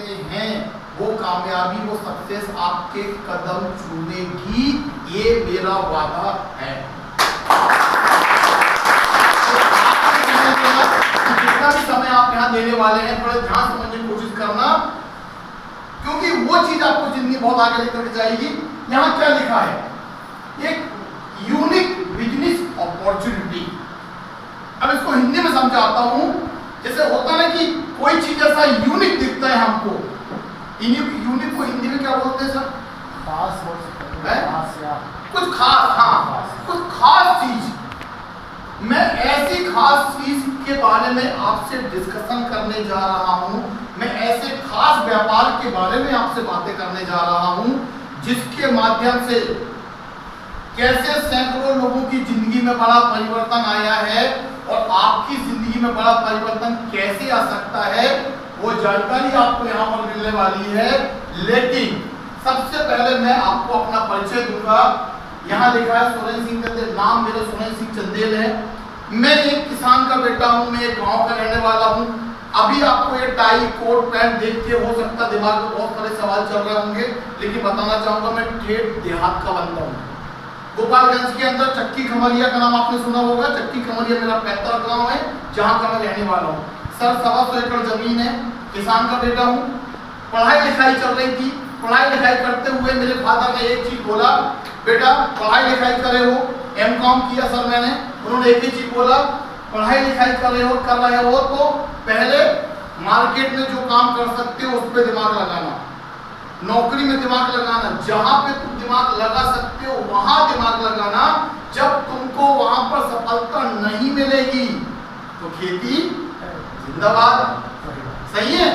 करते हैं वो कामयाबी, वो सक्सेस आपके कदम चूमेगी, ये मेरा वादा है। जितना भी समय आप यहाँ देने वाले हैं थोड़ा ध्यान समझने की कोशिश करना, क्योंकि वो चीज आपको जिंदगी बहुत आगे लेकर के जाएगी। यहाँ क्या लिखा है, एक यूनिक बिजनेस अपॉर्चुनिटी। अब इसको हिंदी में समझाता हूं। जैसे होता है कि कोई चीज ऐसा यूनिक दिखता है हमको, यूनिक को हिंदी में क्या बोलते हैं सर? खास हो सकता है, कुछ खास, हाँ कुछ खास चीज। मैं ऐसी खास चीज के बारे में आपसे डिस्कशन करने जा रहा हूं, मैं ऐसे खास व्यापार के बारे में आपसे बातें करने जा रहा हूं जिसके माध्यम से कैसे सैकड़ों लोगों की जिंदगी में बड़ा परिवर्तन आया है और आपकी जिंदगी में बड़ा परिवर्तन कैसे आ सकता है, वो जानकारी आपको यहाँ पर मिलने वाली है। लेकिन सबसे पहले मैं आपको अपना परिचय दूंगा। यहाँ लिखा है सुरेंद्र सिंह चंदेल, नाम मेरा सुरेंद्र सिंह चंदेल है। मैं एक किसान का बेटा हूँ, मैं एक गांव का रहने वाला हूँ। अभी आपको ये टाई कोट पैंट देख के हो सकता है दिमाग में बहुत सारे सवाल चल रहे होंगे, लेकिन बताना चाहूंगा मैं ठेठ देहात का बंदा हूँ। गोपालगंज के अंदर चक्की खमरिया का नाम आपने सुना होगा। चक्की खमरिया मेरा पैतृक गांव है, जहां का मैं रहने वाला हूँ। सर 125 एकड़ जमीन है, किसान का बेटा हूँ। पढ़ाई लिखाई चल रही थी, पढ़ाई लिखाई करते हुए मेरे फादर ने एक चीज बोला, बेटा पढ़ाई लिखाई करे हो, एमकॉम किया सर मैंने। उन्होंने एक ही चीज बोला, पढ़ाई लिखाई कर रहे हो तो पहले मार्केट में जो काम कर सकते हो उस पर दिमाग लगाना, नौकरी में दिमाग लगाना, जहां पे तुम दिमाग लगा सकते हो वहां दिमाग लगाना। जब तुमको वहां पर सफलता नहीं मिलेगी तो खेती जिंदाबाद। सही है?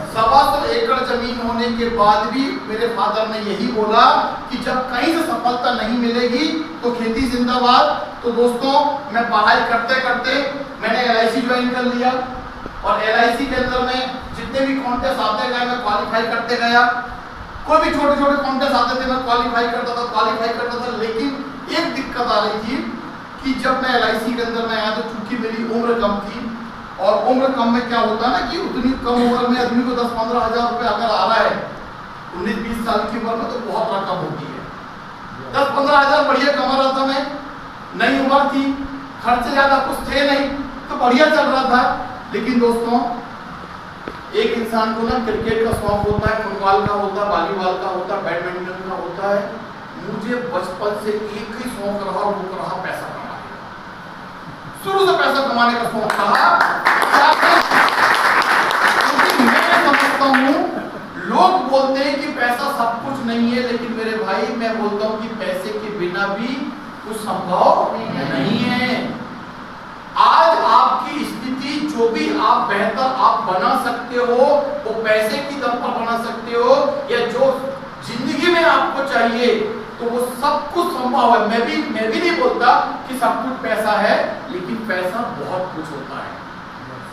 125 एकड़ जमीन होने के बाद भी मेरे फादर ने यही बोला कि जब कहीं से सफलता नहीं मिलेगी तो खेती जिंदाबाद। तो दोस्तों मैं पढ़ाई करते करते मैंने LIC ज्वाइन कर लिया और LIC के अंदर में जितने भी कॉन्टेस्ट आते गए मैं क्वालिफाई करते गया। कोई भी छोटे छोटे कॉन्टेस्ट आते थे मैं क्वालिफाई करता था। लेकिन एक दिक्कत आ रही थी कि जब मैं LIC के अंदर में आया तो चूंकि मेरी उम्र कम थी, और उम्र कम में क्या होता है ना कि उतनी कम उम्र में आदमी को 10-15 हजार रुपए अगर आ रहा है 19-20 साल की उम्र में तो बहुत रकम होती है। 10-15 हजार बढ़िया कमा रहा था मैं, नई उम्र थी, खर्चे ज्यादा कुछ थे नहीं, तो बढ़िया चल रहा था। लेकिन दोस्तों एक इंसान को ना क्रिकेट का शौक होता है, फुटबॉल का होता है, वॉलीबॉल का होता है, बैडमिंटन का होता है। मुझे बचपन से एक ही शौक रहा, वो रहा पैसा कमाने का। शुरू से पैसा कमाने का शौक रहा। मैं समझता हूँ लोग बोलते हैं कि पैसा सब कुछ नहीं है, लेकिन मेरे भाई मैं बोलता हूँ कि पैसे के बिना भी कुछ संभव नहीं है। आज आपकी स्थिति जो भी आप बेहतर आप बना सकते हो वो पैसे की दम पर बना सकते हो, या जो जिंदगी में आपको चाहिए तो वो सब कुछ संभव है। मैं भी नहीं बोलता कि सब कुछ पैसा है, लेकिन पैसा बहुत कुछ होता है।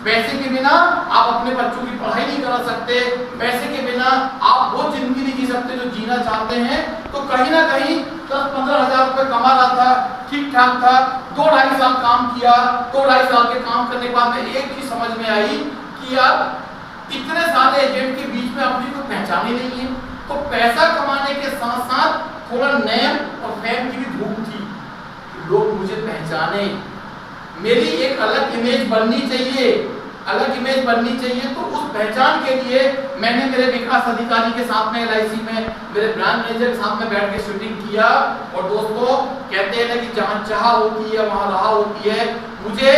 पैसे के बिना आप अपने बच्चों की पढ़ाई नहीं करा सकते, पैसे के बिना आप वो जिंदगी नहीं जी सकते जो जीना चाहते हैं। तो कहीं ना कहीं 10-15 हजार रुपए कमा रहा था, ठीक ठाक था, 2-2.5 साल काम किया। 2-2.5 साल के काम करने के बाद में एक चीज समझ में आई कि यार इतने सारे एजेंट के बीच में अपनी कोई पहचान ही नहीं है। तो पैसा कमाने के साथ साथ थोड़ा नेम और फेम की भी भूख थी, लोग मुझे पहचाने, मेरी एक अलग इमेज बननी चाहिए, अलग इमेज बननी चाहिए। तो उस पहचान के लिए मैंने मेरे विकास अधिकारी के साथ में LIC में मेरे ब्रांच मैनेजर के साथ में बैठ के शूटिंग किया। और दोस्तों कहते हैं ना कि जहाँ चाह होती है वहाँ राह होती है। मुझे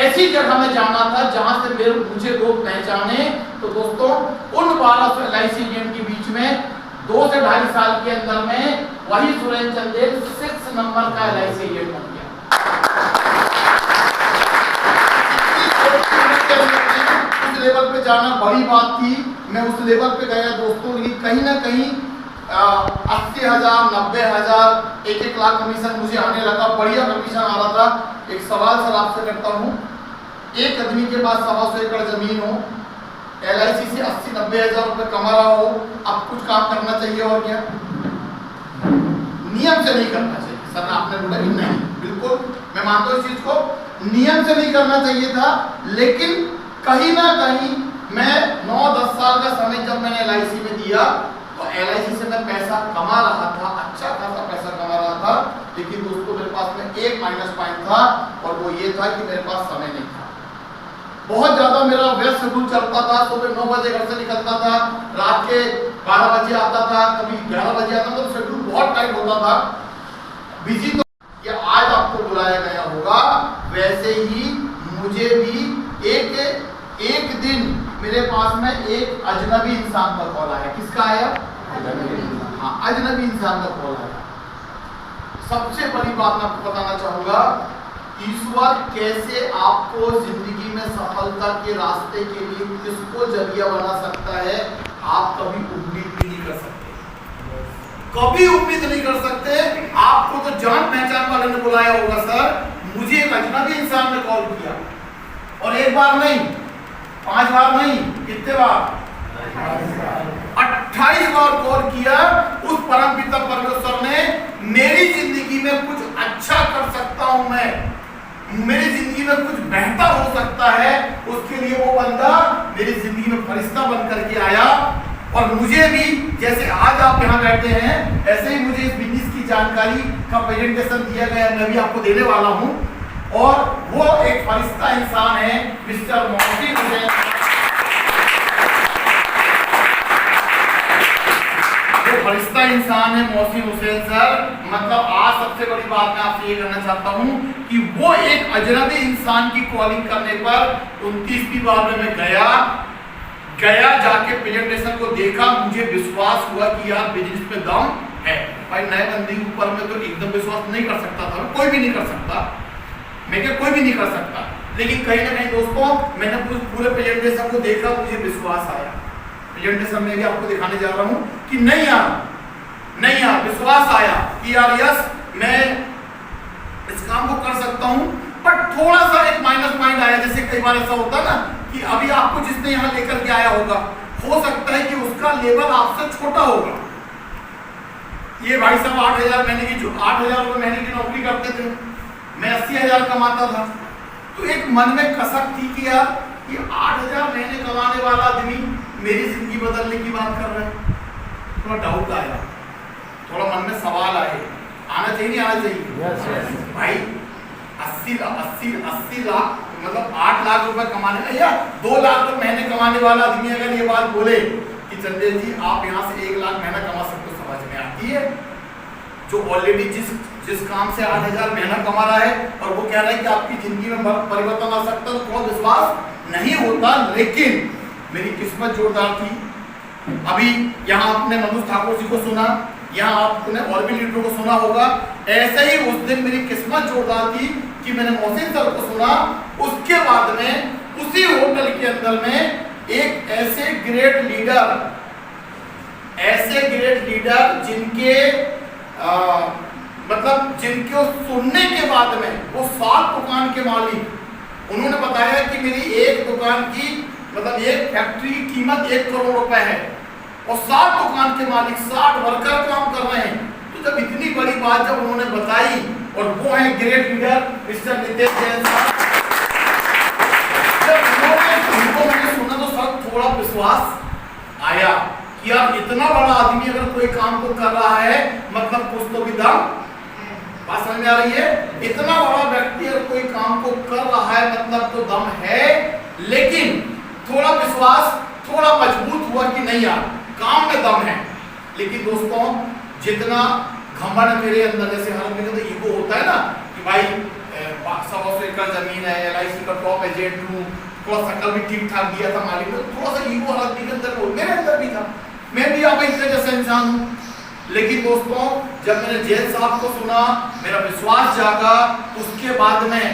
ऐसी जगह में जाना था जहाँ से मुझे लोग पहचाने। तो दोस्तों उन 1200 LIC एजेंट के बीच में 2 से 2.5 साल के अंदर में वही सुरेंद्र चंदेल 6 नंबर का LIC एजेंट बन गया। उस लेवल पे जाना बड़ी बात थी, मैं उस लेवल पे गया दोस्तों। लेकिन कहीं ना कहीं 80,000, 90,000, 1-1 लाख कमीशन मुझे आने लगा, बढ़िया कमीशन आ रहा था। एक सवाल सर आपसे करता हूँ, एक आदमी के पास 125 एकड़ जमीन हो, LIC से 80-90 हजार रुपए कमा रहा हो, अब कुछ काम करना चाहिए और क्या? नियम से नहीं करना चाहिए। सर आपने बोला कि नहीं, बिल्कुल मैं मानता हूँ इस चीज को, नियम से नहीं करना चाहिए था। लेकिन कहीं ना कहीं मैं 9-10 साल का मैं पैसा कमा रहा था, अच्छा खासा पैसा कमा रहा था, लेकिन दोस्तों मेरे पास में एक माइनस पॉइंट था और वो ये था कि मेरे पास समय नहीं था। बहुत ज्यादा मेरा व्यस्त शेड्यूल चलता था। सुबह 9 बजे घर से निकलता था, रात के 12 बजे आता था, कभी 11 बजे आता था, तो शेड्यूल बहुत टाइट होता था, बिजी। तो ये आज आपको बुलाया गया होगा, वैसे ही मुझे भी एक दिन मेरे पास में एक अजनबी इंसान का कॉल आया। किसका आया? हाँ, अजनबी इंसान का कॉल आया। सबसे बड़ी बात मैं आपको बताना चाहूंगा, ईश्वर कैसे आपको जिंदगी में सफलता के रास्ते के लिए किसको जरिया बना सकता है, आप कभी उम्मीद भी नहीं कर सकते, कभी उम्मीद नहीं कर सकते। आपको तो जान पहचान वाले ने बुलाया होगा, सर मुझे एक अजनबी इंसान ने कॉल किया, और एक बार नहीं, 5 बार नहीं, कितने बार? 28 बार कॉल किया। उस परमपिता परमेश्वर ने मेरी जिंदगी में कुछ अच्छा कर सकता हूं मैं, मेरी जिंदगी में कुछ बेहतर हो सकता है, उसके लिए वो बंदा मेरी जिंदगी में फरिश्ता बन करके आया। और मुझे भी, जैसे आज आप यहाँ बैठे हैं, ऐसे ही मुझे इस बिजनेस की जानकारी का प्रेजेंटेशन दिया गया, मैं भी आपको देने वाला हूँ। और वो एक फरिश्ता इंसान है, मिस्टर मोहसिन हुसैन। वो फरिश्ता इंसान है मोहसिन हुसैन सर। मतलब आज सबसे बड़ी बात मैं आपसे ये करना चाहता हूँ कि वो एक अजनबी इंसान की कॉलिंग करने पर 29वीं बार में मैं गया जाके प्रेजेंटेशन को देखा, मुझे विश्वास हुआ कि यार बिजनेस में दम है। भाई नए बंदे के ऊपर में तो एकदम विश्वास नहीं कर सकता था, कोई भी नहीं कर सकता, मैं क्या कोई भी नहीं कर सकता, लेकिन कहीं ना कहीं दोस्तों मैंने पूरे प्रेजेंटेशन को देखा, मुझे विश्वास आया। प्रेजेंटेशन में भी आपको दिखाने जा रहा हूँ कि नहीं यार विश्वास आया कि यार यस मैं इस काम को कर सकता हूँ। बट थोड़ा सा एक माइनस पॉइंट आया, जैसे कई बार ऐसा होता है ना कि अभी आपको जिसने यहाँ लेकर के आया होगा, हो सकता है कि उसका लेवल आपसे छोटा होगा। ये भाई साहब 8,000 महीने की, जो 8,000 रुपए महीने की नौकरी करते थे, मैं 80,000 कमाता था। तो एक मन में कसक थी कि यार ये 8,000 महीने कमाने वाला आदमी मेरी जिंदगी बदलने की बात कर रहा है। थोड़ा डाउट आया, थोड़ा मन में सवाल आए, आना चाहिए नहीं आना चाहिए? भाई 80 लाख मतलब 8 लाख रुपए कमाने या 2 लाख रुपए महीने कमाने वाला आदमी अगर ये बात बोले कि चंदेल जी आप यहाँ से 1 लाख महीना कमा सकते हो, समझ में आती है? जो ऑलरेडी जिस काम से 8,000 महीना कमा रहा है और वो कह रहा है कि आपकी जिंदगी में परिवर्तन आ सकता है, तो थोड़ा विश्वास नहीं होता। लेकिन मेरी किस्मत जोरदार थी। अभी यहाँ आपने मनोज ठाकुर जी को सुना, यहाँ आपने और भी लीडरों को सुना होगा। ऐसे ही उस दिन मेरी किस्मत जोरदार थी कि मैंने मोहसिन सर को सुना। उसके बाद में उसी होटल के अंदर में एक ऐसे ग्रेट लीडर जिनके मतलब जिनको सुनने के बाद में वो 7 दुकान के मालिक, उन्होंने बताया कि मेरी एक दुकान की मतलब एक फैक्ट्री की कीमत 1 करोड़ रुपए है और 7 दुकान के मालिक 60 वर्कर काम कर रहे हैं। तो जब इतनी बड़ी बात जब उन्होंने बताई, और वो है great leader mister Nitesh Jain साहब, जब उनको मैंने सुना तो सब थोड़ा विश्वास आया कि यार इतना बड़ा आदमी अगर कोई काम को कर रहा है मतलब कुछ तो भी दम, बात समझ में आ रही है? इतना बड़ा व्यक्ति अगर कोई काम को कर रहा है मतलब तो दम है। लेकिन थोड़ा विश्वास थोड़ा मजबूत हुआ कि नहीं यार काम में दम है। लेकिन दोस्तों जितना घमंड मेरे अंदर, जैसे हर मेरे अंदर ईगो होता है ना कि भाई 100 एकड़ जमीन है, LIC का टॉप एजेंट हूँ, थोड़ा शकल भी ठीक ठाक दिया था मालिक ने, थोड़ा सा ईगो हर आदमी के अंदर हो, मेरे अंदर भी था, मैं भी आप इससे जैसा इंसान हूँ। लेकिन दोस्तों जब मैंने जैन साहब को सुना, मेरा विश्वास जागा। उसके बाद में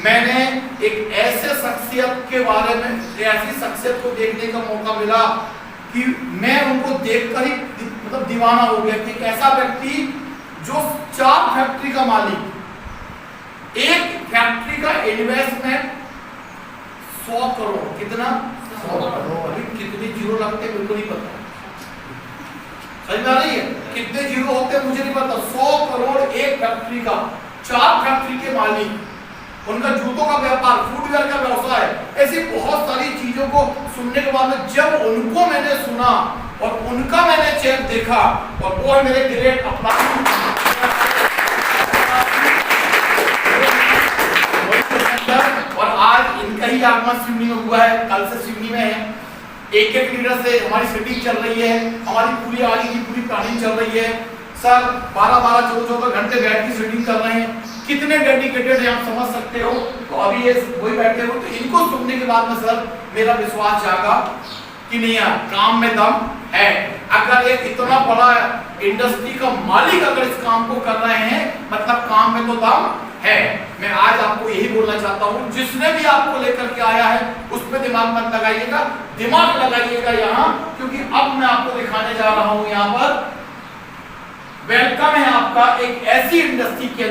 मैंने एक ऐसे शख्सियत के बारे में, ऐसी शख्सियत को देखने का मौका मिला कि मैं उनको देखकर ही मतलब दीवाना हो गया कि ऐसा व्यक्ति जो 4 फैक्ट्री का मालिक, एक फैक्ट्री का इन्वेस्टमेंट 100 करोड़, कितना 100 करोड़, अभी कितने जीरो लगते मेरे को नहीं पता, समझ में आ रही है? कितने जीरो होते मुझे नहीं पता। 100 करोड़ एक फैक्ट्री का, 4 फैक्ट्री के मालिक, उनका जूतों का व्यापार, फुटवेयर का व्यवसाय, ऐसी बहुत सारी चीजों को सुनने के बाद में जब उनको मैंने सुना और उनका मैंने चेक देखा और वो है मेरे ग्रेट अप्लास। और आज इनका ही आगमन सिडनी में हुआ है, कल से सिडनी में है। एक लीटर से हमारी सेटिंग चल रही है, हमारी पूरी आगे की पूरी प्लानिंग चल रही है। सर 12-12, 14-14 घंटे बैठ के सेटिंग कर रहे हैं। कितने डेडिकेटेड है आप समझ सकते हो। तो अभी ये वही बैठे हो, तो इनको सुनने के बाद में सर मेरा विश्वास जागा कि नहीं यार काम में दम है। अगर एक इतना बड़ा इंडस्ट्री का मालिक अगर इस काम को कर रहे हैं, मतलब काम में तो दम है। मैं आज आपको यही बोलना चाहता हूं, जिसने भी आपको लेकर के आया है उस पे दिमाग मत लगाइएगा, दिमाग लगाइएगा यहाँ, क्योंकि अब मैं आपको दिखाने जा रहा हूं यहाँ पर वेलकम है आपका एक ऐसी इंडस्ट्री के